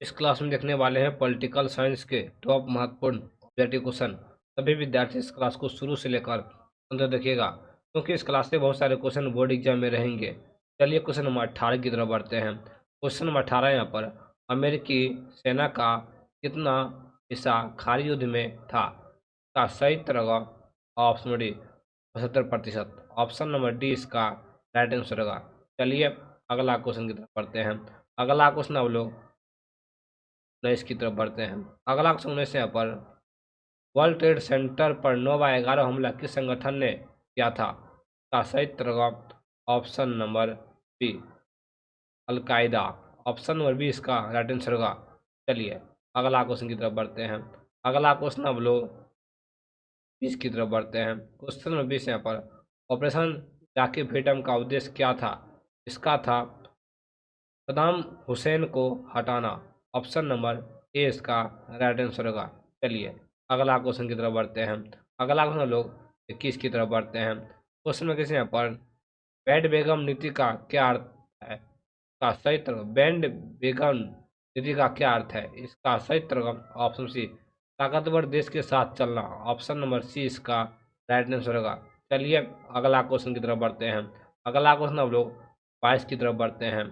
इस क्लास में देखने वाले हैं पॉलिटिकल साइंस के टॉप महत्वपूर्ण ऑब्जेक्टिव क्वेश्चन। सभी विद्यार्थी इस क्लास को शुरू से लेकर अंत तक देखिएगा, क्योंकि इस क्लास से बहुत सारे क्वेश्चन बोर्ड एग्जाम में रहेंगे। चलिए क्वेश्चन नंबर 18 की तरफ बढ़ते हैं। क्वेश्चन नंबर 18 यहाँ पर, अमेरिकी सेना का कितना हिस्सा खाड़ी युद्ध में था? का सही तरह option D 75%, option number D इसका राइट आंसर होगा। चलिए अगला क्वेश्चन की तरफ बढ़ते हैं। अगला क्वेश्चन आप लोग 19 की तरफ बढ़ते हैं। अगला क्वेश्चन 19 यहाँ पर, वर्ल्ड ट्रेड सेंटर पर 9/11 हमला किस संगठन ने किया था? का सही तरह option number B Al Qaeda, option number B इसका राइट आंसर होगा। चलिए अगला क्वेश्चन की तरफ बढ़ते हैं। अगला क्वेश्चन अब लोग 20 की तरफ बढ़ते हैं। क्वेश्चन नंबर 20 यहाँ पर, ऑपरेशन जाकी फ्रीडम का उद्देश्य क्या था? इसका था सद्दाम हुसैन को हटाना, ऑप्शन नंबर ए इसका राइट आंसर होगा। चलिए अगला क्वेश्चन की तरफ बढ़ते हैं। अगला क्वेश्चन लोग 21 की तरफ बढ़ते हैं। क्वेश्चन में किसी यहाँ पर, बैंड बेगम नीति का क्या अर्थ है? का सही तरह बैंड बेगम नीति का क्या अर्थ है? इसका सही तरह ऑप्शन सी ताकतवर देश के साथ चलना, ऑप्शन नंबर सी इसका राइट आंसर होगा। चलिए अगला क्वेश्चन की तरफ बढ़ते हैं। अगला क्वेश्चन हम लोग 22 की तरफ बढ़ते हैं।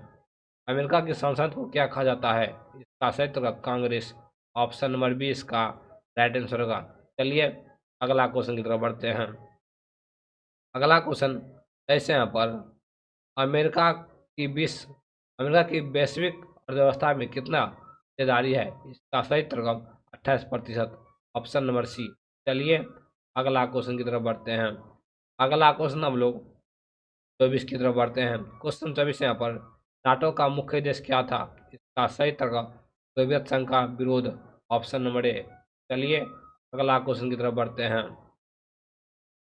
अमेरिका की संसद को क्या कहा जाता है? इसका सही तरह कांग्रेस, ऑप्शन नंबर बी इसका राइट आंसर होगा। चलिए अगला क्वेश्चन की तरफ बढ़ते हैं। अगला क्वेश्चन ऐसे यहाँ पर, अमेरिका की विश्व अमेरिका की वैश्विक अर्थव्यवस्था में कितना हिस्सेदारी है? इसका सही तरह 28%, ऑप्शन नंबर सी। चलिए अगला क्वेश्चन की तरफ बढ़ते हैं। अगला क्वेश्चन हम लोग 24 की तरफ बढ़ते हैं। क्वेश्चन 24 यहाँ पर, नाटो का मुख्य उद्देश्य क्या था? इसका सही तरह सोवियत संघ का विरोध, ऑप्शन नंबर ए। चलिए अगला क्वेश्चन की तरफ बढ़ते हैं।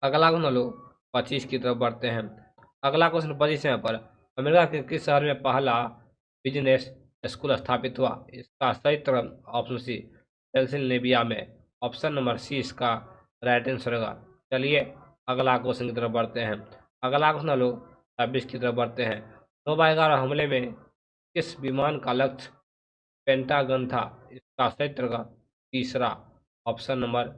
अगला क्वेश्चन लोग 25 की तरफ बढ़ते हैं। अगला क्वेश्चन 25 यहाँ पर, अमेरिका के किस शहर में पहला बिजनेस स्कूल स्थापित हुआ? इसका सही तरह ऑप्शन सी पेंसिल्वेनिया में, ऑप्शन नंबर सी इसका राइट आंसर होगा। चलिए अगला क्वेश्चन की तरफ बढ़ते हैं। अगला क्वेश्चन लोग 26 की तरफ बढ़ते हैं। 9/11 हमले में किस विमान का लक्ष्य पेंटागन था? इसका सही तरह तीसरा, ऑप्शन नंबर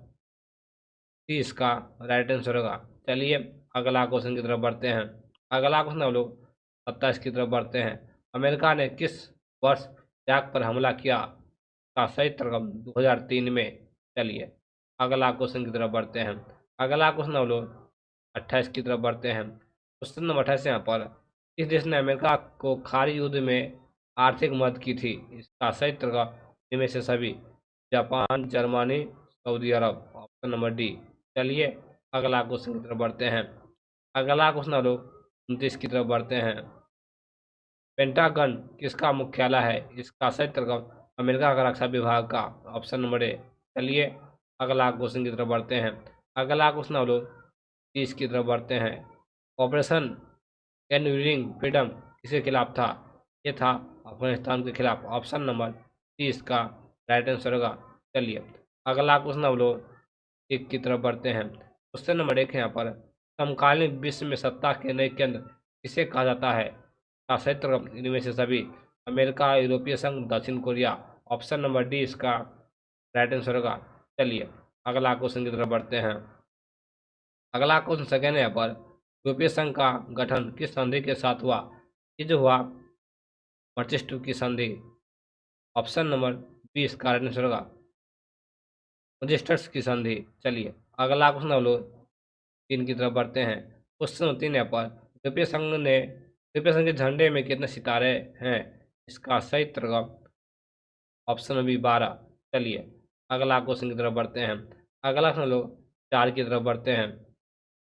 सी इसका राइट आंसर होगा। चलिए अगला क्वेश्चन की तरफ बढ़ते हैं। अगला क्वेश्चन हम लोग 27 की तरफ बढ़ते हैं। अमेरिका ने किस वर्ष इराक पर हमला किया? का सही तरह 2003 में। चलिए अगला क्वेश्चन की तरफ बढ़ते हैं। अगला क्वेश्चन हम लोग 28 की तरफ बढ़ते हैं। क्वेश्चन नंबर 28 यहाँ पर, किस देश ने अमेरिका को खाड़ी युद्ध में आर्थिक मदद की थी? इसका सही तरह इनमें से सभी, जापान, जर्मनी, सऊदी अरब, ऑप्शन नंबर डी। चलिए अगला क्वेश्चन की तरफ बढ़ते हैं। अगला क्वेश्चन हम लोग 29 की तरफ बढ़ते हैं। पेंटागन किसका मुख्यालय है? इसका सही तरह अमेरिका का रक्षा विभाग का, ऑप्शन नंबर ए। चलिए अगला क्वेश्चन की तरफ बढ़ते हैं। अगला क्वेश्चन हम लोग 30 की तरफ बढ़ते हैं। ऑपरेशन एनड्यूरिंग फ्रीडम किसके खिलाफ था? ये था अफगानिस्तान के खिलाफ, ऑप्शन नंबर सी इसका राइट आंसर होगा। चलिए अगला क्वेश्चन हम लोग 1 की तरफ बढ़ते हैं। क्वेश्चन नंबर 1 यहाँ पर, समकालीन विश्व में सत्ता के नए केंद्र किसे कहा जाता है? का सही तरह इनमें से सभी, अमेरिका, यूरोपीय संघ, दक्षिण कोरिया, ऑप्शन नंबर डी इसका राइट आंसर होगा। चलिए अगला क्वेश्चन की तरफ बढ़ते हैं। अगला क्वेश्चन सेकेंड है यहाँ पर, यूरोपीय संघ का गठन किस संधि के साथ हुआ? ये जो हुआ वर्चस्व की संधि, ऑप्शन नंबर बी इसका राइट आंसर होगा, रजिस्टर्स की संधि। चलिए अगला क्वेश्चन हम लोग 3 की तरफ बढ़ते हैं। क्वेश्चन 3 यहाँ पर, यूरोपीय संघ के झंडे में कितने सितारे हैं? इसका सही तरह ऑप्शन बी 12। चलिए अगला क्वेश्चन की तरफ बढ़ते हैं। अगला क्वेश्चन लोग 4 की तरफ बढ़ते हैं।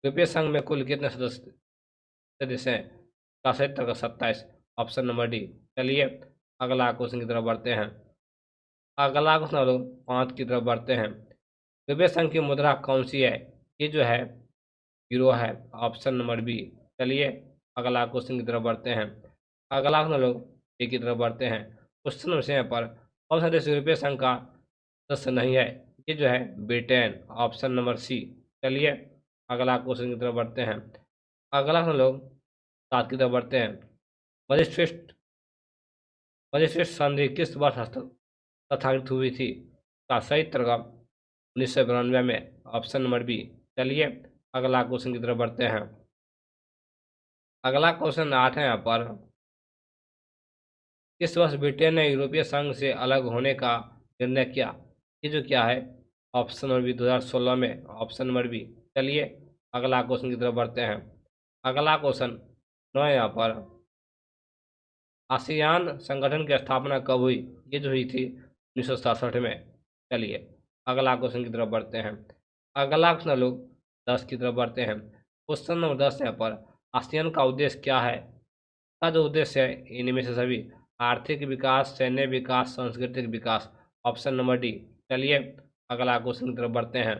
यूरोपीय संघ में कुल कितने सदस्य हैं? का सही तरह 27, ऑप्शन नंबर डी। चलिए अगला क्वेश्चन की तरफ बढ़ते हैं। अगला क्वेश्चन लोग 5 की तरफ बढ़ते हैं। यूरोपीय संघ की मुद्रा कौन सी है? ये जो है यूरो है, ऑप्शन नंबर बी। चलिए अगला क्वेश्चन की तरफ बढ़ते हैं। अगला क्वेश्चन लोग ए की तरफ बढ़ते हैं। क्वेश्चन नंबर 6 पर, कौन सा देश यूरोपीय संघ का सदस्य नहीं है? ये जो है ब्रिटेन, ऑप्शन नंबर सी। चलिए अगला क्वेश्चन की तरफ बढ़ते हैं। अगला क्वेश्चन लोग 7 की तरफ बढ़ते हैं। मजिस्ट्रेट मजिस्ट्रेट संधि किस वर्ष प्रसारित हुई थी? का सही उत्तर 1992 में, ऑप्शन नंबर बी। चलिए अगला क्वेश्चन की तरफ बढ़ते हैं। अगला क्वेश्चन 8 है यहाँ पर। किस वर्ष ब्रिटेन ने यूरोपीय संघ से अलग होने का निर्णय किया? ये जो क्या है? ऑप्शन नंबर बी 2016 में, ऑप्शन नंबर बी। चलिए अगला क्वेश्चन की तरफ बढ़ते हैं। अगला क्वेश्चन 9 है यहाँ पर। आसियान संगठन की स्थापना कब हुई? ये जो हुई थी 1967 में। चलिए अगला क्वेश्चन की तरफ बढ़ते हैं। अगला क्वेश्चन लोग 10 की तरफ बढ़ते हैं। क्वेश्चन नंबर 10 यहाँ पर। आसियान का उद्देश्य क्या है? का जो उद्देश्य है इनमें से सभी: आर्थिक विकास, सैन्य विकास, सांस्कृतिक विकास। Option number D. चलिए अगला क्वेश्चन की तरफ बढ़ते हैं।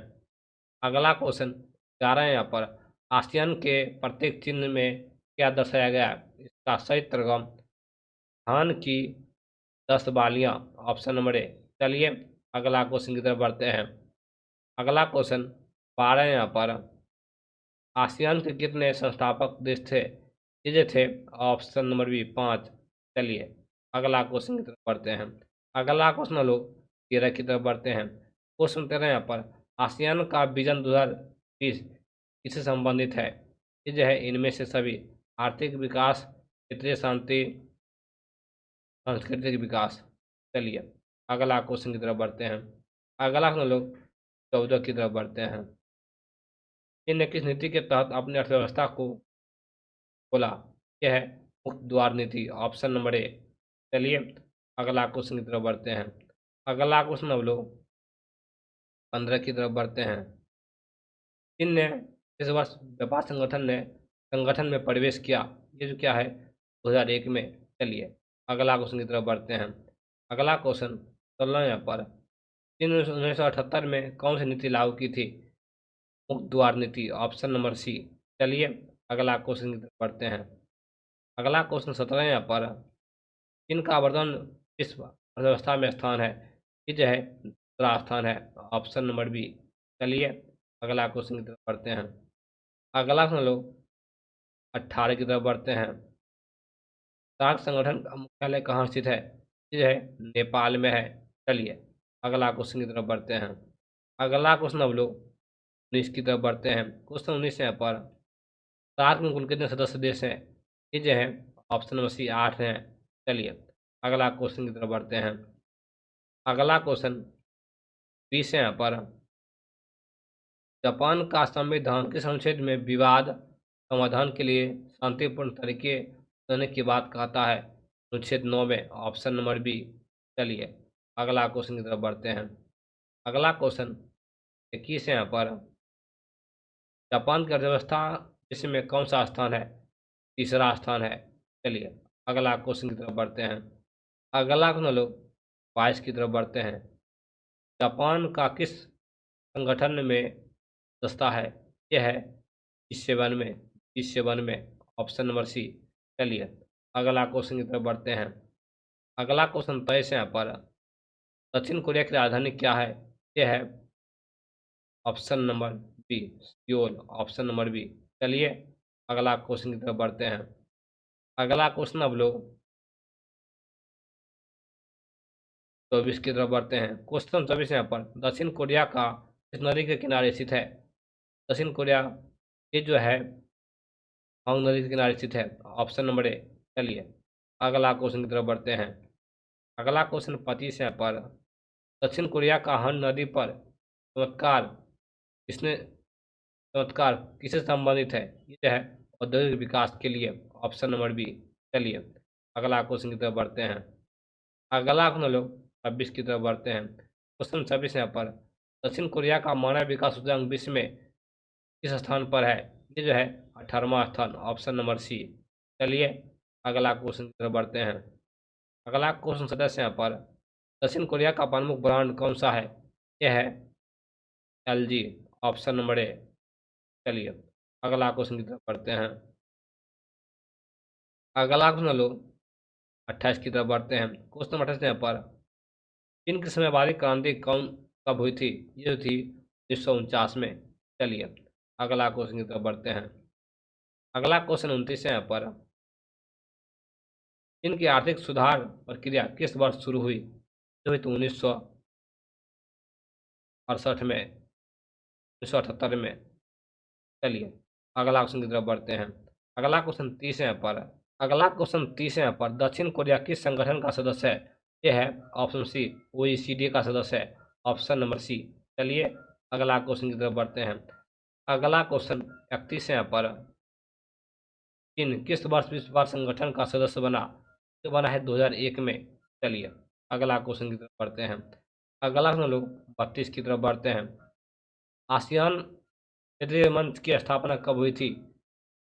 अगला क्वेश्चन 11 है यहाँ पर। आसियान के प्रत्येक चिन्ह में क्या दर्शाया गया है? इसका सही उत्तर धान की 10 बालियां। Option number A. चलिए अगला क्वेश्चन की तरफ बढ़ते हैं। अगला क्वेश्चन 12 है यहाँ पर। आसियान के कितने संस्थापक देश थे? ये थे ऑप्शन नंबर बी 5। चलिए अगला क्वेश्चन की तरफ बढ़ते हैं। अगला क्वेश्चन लोग 13 की तरफ बढ़ते हैं। क्वेश्चन 13 यहाँ पर। आसियान का विजन 2030 किससे संबंधित है? ये जो है इनमें से सभी: आर्थिक विकास, क्षेत्रीय शांति, सांस्कृतिक विकास। चलिए अगला क्वेश्चन की तरफ बढ़ते हैं। अगला हम लोग 14 की तरफ बढ़ते हैं। इनने किस नीति के तहत अपनी अर्थव्यवस्था को खोला? यह है मुक्त द्वार नीति। Option number A. चलिए अगला क्वेश्चन की तरफ बढ़ते हैं। अगला क्वेश्चन हम लोग 15 की तरफ बढ़ते हैं। चीन ने इस वर्ष व्यापार संगठन में प्रवेश किया? ये जो क्या है 2001 में। चलिए अगला क्वेश्चन की तरफ बढ़ते हैं। अगला क्वेश्चन 16 यहाँ पर। चीन ने 1978 में कौन सी नीति लागू की थी? मुक्त द्वार नीति। Option number C. चलिए अगला क्वेश्चन की तरफ बढ़ते हैं। अगला क्वेश्चन 17 यहाँ पर। चीन का वर्तमान विश्व अर्थव्यवस्था में स्थान है? ये जो है दूसरा स्थान है। Option number B. चलिए अगला क्वेश्चन की तरफ बढ़ते हैं। अगला हम लोग 18 की तरफ बढ़ते हैं। सार्क संगठन का मुख्यालय कहाँ स्थित है? ये है नेपाल में है। चलिए अगला क्वेश्चन की तरफ बढ़ते हैं। अगला क्वेश्चन हम लोग 19 की तरफ बढ़ते हैं। क्वेश्चन 19 यहाँ पर। सार्क में कुल कितने सदस्य देश हैं? ये जो है ऑप्शन नंबर सी 8 हैं। चलिए अगला क्वेश्चन की तरफ बढ़ते हैं। अगला क्वेश्चन 20 है यहाँ पर। जापान का संविधान किस अनुच्छेद में विवाद समाधान के लिए शांतिपूर्ण तरीके देने की बात कहता है? अनुच्छेद 9 में। Option number B. चलिए अगला क्वेश्चन की तरफ बढ़ते हैं। अगला क्वेश्चन 21 है यहाँ पर। जापान की अर्थव्यवस्था इसमें कौन सा स्थान है? तीसरा स्थान है। चलिए अगला क्वेश्चन की तरफ बढ़ते हैं। अगला क्वेश्चन लोग 22 की तरफ बढ़ते हैं। जापान का किस संगठन में दस्ता है? यह है G7 में। G7 में। Option number C. चलिए अगला क्वेश्चन की तरफ बढ़ते हैं। अगला क्वेश्चन 23 यहाँ पर। दक्षिण कोरिया की राजधानी क्या है? यह है option number B Seoul. Option number B. चलिए अगला क्वेश्चन की तरफ बढ़ते हैं। अगला क्वेश्चन अब लोग 24 की तरफ बढ़ते हैं। क्वेश्चन 24 यहाँ पर। दक्षिण कोरिया का इस नदी के किनारे स्थित है? दक्षिण कोरिया ये जो है हांग नदी के किनारे स्थित है। Option number A. चलिए अगला क्वेश्चन की तरफ बढ़ते हैं। अगला क्वेश्चन 25 यहाँ पर। दक्षिण कोरिया का हान नदी पर चमत्कार किसने चमत्कार किससे संबंधित है? ये जो है औद्योगिक विकास के लिए। Option number B. चलिए अगला क्वेश्चन की तरफ बढ़ते हैं। अगला हम लोग 26 की तरफ बढ़ते हैं। क्वेश्चन 26 यहाँ पर। दक्षिण कोरिया का मानव विकास सूचकांक विश्व में किस स्थान पर है? ये जो है 18वां स्थान। Option number C. चलिए अगला क्वेश्चन की तरफ बढ़ते हैं। अगला क्वेश्चन 27 यहाँ पर। दक्षिण कोरिया का प्रमुख ब्रांड कौन सा है? यह है LG। Option number A. चलिए अगला क्वेश्चन की तरफ बढ़ते हैं। अगला क्वेश्चन लोग 28 की तरफ बढ़ते हैं। क्वेश्चन 28 यहाँ पर। चीन की साम्यवादी क्रांति कब हुई थी? ये थी 1949 में। चलिए अगला क्वेश्चन की तरफ बढ़ते हैं। अगला क्वेश्चन 29 है यहाँ पर। चीन की आर्थिक सुधार प्रक्रिया किस वर्ष शुरू हुई? जो हुई थी 1968 में, 1978 में। चलिए अगला क्वेश्चन की तरफ बढ़ते हैं। अगला क्वेश्चन 30 है पर। अगला क्वेश्चन 30 है पर दक्षिण कोरिया किस संगठन का सदस्य है? यह है ऑप्शन सी OECD का सदस्य है, ऑप्शन नंबर सी। चलिए अगला क्वेश्चन की तरफ बढ़ते हैं। अगला क्वेश्चन 31 है पर चीन किस वर्ष विश्व व्यापार संगठन का सदस्य बना? तो बना है 2001 में। चलिए अगला क्वेश्चन की तरफ बढ़ते हैं। अगला हम लोग 32 की तरफ बढ़ते हैं। आसियान क्षेत्रीय मंच की स्थापना कब हुई थी?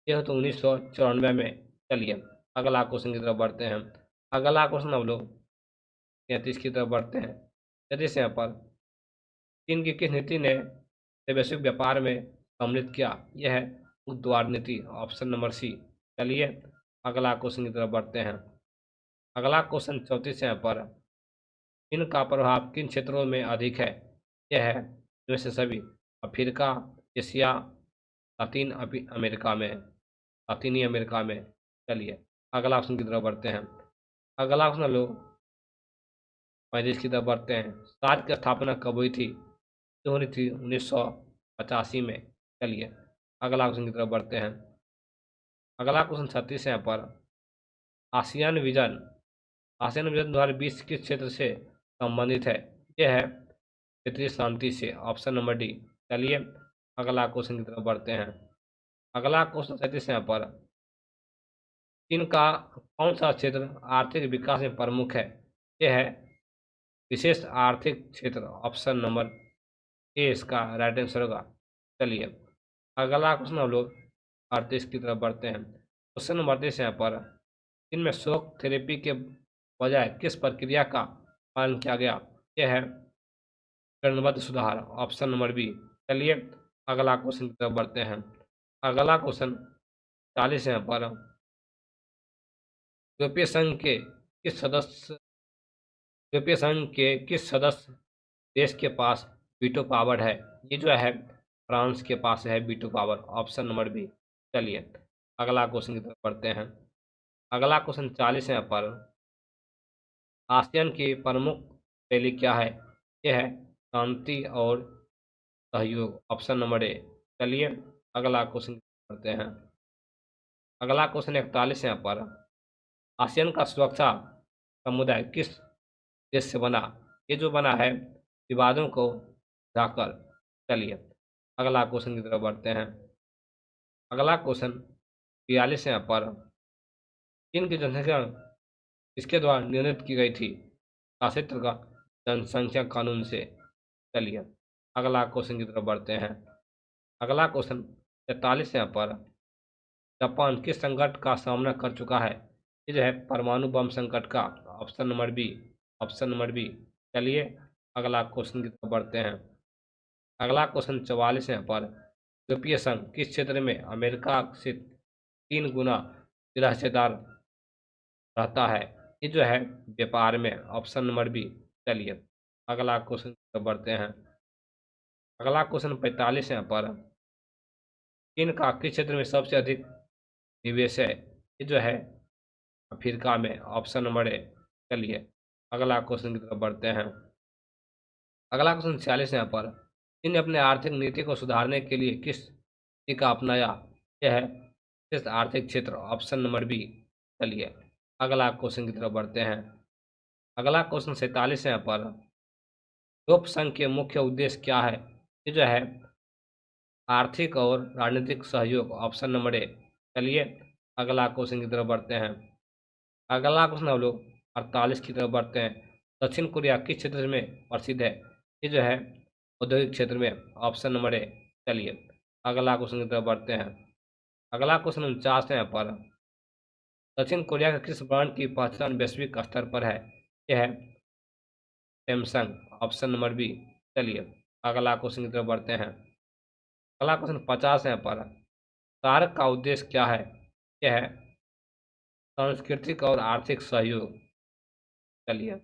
यह तो 1994 में। चलिए अगला क्वेश्चन की तरफ बढ़ते हैं। अगला क्वेश्चन हम लोग 33 की तरफ बढ़ते हैं। 33 यहाँ पर चीन की किस नीति ने वैश्विक व्यापार में सम्मिलित किया? यह है उद्वार नीति, ऑप्शन नंबर सी। चलिए अगला क्वेश्चन की तरफ बढ़ते हैं। अगला क्वेश्चन 34 यहाँ पर चीन का प्रभाव किन क्षेत्रों में अधिक है? यह है इनमें से सभी अफ्रीका, एशिया, लातीनी अमेरिका में। चलिए अगला ऑप्शन की तरफ बढ़ते हैं। अगला ऑप्शन लोग 35 की तरफ बढ़ते हैं। सार्क की स्थापना कब हुई थी? तो हुई थी 1985 में। चलिए अगला क्वेश्चन की तरफ बढ़ते हैं। अगला क्वेश्चन 36 है यहाँ पर आसियान विजन 2020 किस क्षेत्र से संबंधित है? यह है क्षेत्रीय शांति से, ऑप्शन नंबर डी। चलिए अगला क्वेश्चन की तरफ बढ़ते हैं। अगला क्वेश्चन 37 है यहाँ पर चीन का कौन सा क्षेत्र आर्थिक विकास में प्रमुख है? यह है विशेष आर्थिक क्षेत्र, ऑप्शन नंबर ए इसका राइट आंसर होगा। चलिए अगला क्वेश्चन हम लोग 38 की तरफ बढ़ते हैं। क्वेश्चन नंबर 38 यहाँ पर चीन में शॉक थेरेपी के बजाय किस प्रक्रिया का पालन किया गया? यह है चरणबद्ध सुधार, ऑप्शन नंबर बी। चलिए अगला क्वेश्चन की तरफ बढ़ते हैं। अगला क्वेश्चन 40 है यहाँ पर यूरोपीय संघ के किस सदस्य देश के पास वीटो पावर है? ये जो है फ्रांस के पास है veto power, option number B. चलिए अगला क्वेश्चन की तरफ बढ़ते हैं। अगला क्वेश्चन 40 है यहाँ पर आसियान की प्रमुख शैली क्या है? यह है शांति और सहयोग, ऑप्शन नंबर ए। चलिए अगला क्वेश्चन करते हैं। अगला क्वेश्चन 41 है यहाँ पर आसियान का सुरक्षा समुदाय किस देश से बना? ये जो बना है विवादों को जाकर। चलिए अगला क्वेश्चन की तरफ बढ़ते हैं। अगला क्वेश्चन 42 है यहाँ पर चीन की जनसंख्या इसके द्वारा निर्धारित की गई थी? शासित का जनसंख्या कानून से। चलिए अगला क्वेश्चन की तरफ बढ़ते हैं। अगला क्वेश्चन 43 यहाँ पर जापान किस संकट का सामना कर चुका है? ये जो है परमाणु बम संकट का, option number B, option number B. चलिए अगला क्वेश्चन की तरफ बढ़ते हैं। अगला क्वेश्चन 44 यहाँ पर यूरोपीय संघ किस क्षेत्र में अमेरिका से 3 गुना ज़्यादा हिस्सेदार रहता है? ये जो है व्यापार में, ऑप्शन नंबर बी। चलिए अगला क्वेश्चन की तरफ बढ़ते हैं। अगला क्वेश्चन 45 यहाँ पर चीन का किस क्षेत्र में सबसे अधिक निवेश है? ये जो है अफ्रीका में, ऑप्शन नंबर ए। चलिए अगला क्वेश्चन की तरफ बढ़ते हैं। अगला क्वेश्चन 46 यहाँ पर चीन ने अपने आर्थिक नीति को सुधारने के लिए किस नीति का अपनाया? यह है किस आर्थिक क्षेत्र, ऑप्शन नंबर बी। चलिए अगला क्वेश्चन की तरफ बढ़ते हैं। अगला क्वेश्चन 47 है यहाँ पर यूरोप संघ के मुख्य उद्देश्य क्या है? ये जो है आर्थिक और राजनीतिक सहयोग, ऑप्शन नंबर ए। चलिए अगला क्वेश्चन की तरफ बढ़ते हैं। अगला क्वेश्चन हम लोग 48 की तरफ बढ़ते हैं। दक्षिण कोरिया किस क्षेत्र में प्रसिद्ध है? ये जो है औद्योगिक क्षेत्र में, ऑप्शन नंबर ए। चलिए अगला क्वेश्चन की तरफ बढ़ते हैं। अगला क्वेश्चन 49 है यहाँ पर दक्षिण कोरिया के किस ब्रांड की पहचान वैश्विक स्तर पर है? यह है सैमसंग, ऑप्शन नंबर बी। चलिए अगला क्वेश्चन की तरफ बढ़ते हैं। अगला क्वेश्चन 50 है यहाँ पर सार्क का उद्देश्य क्या है? यह है सांस्कृतिक और आर्थिक सहयोग। चलिए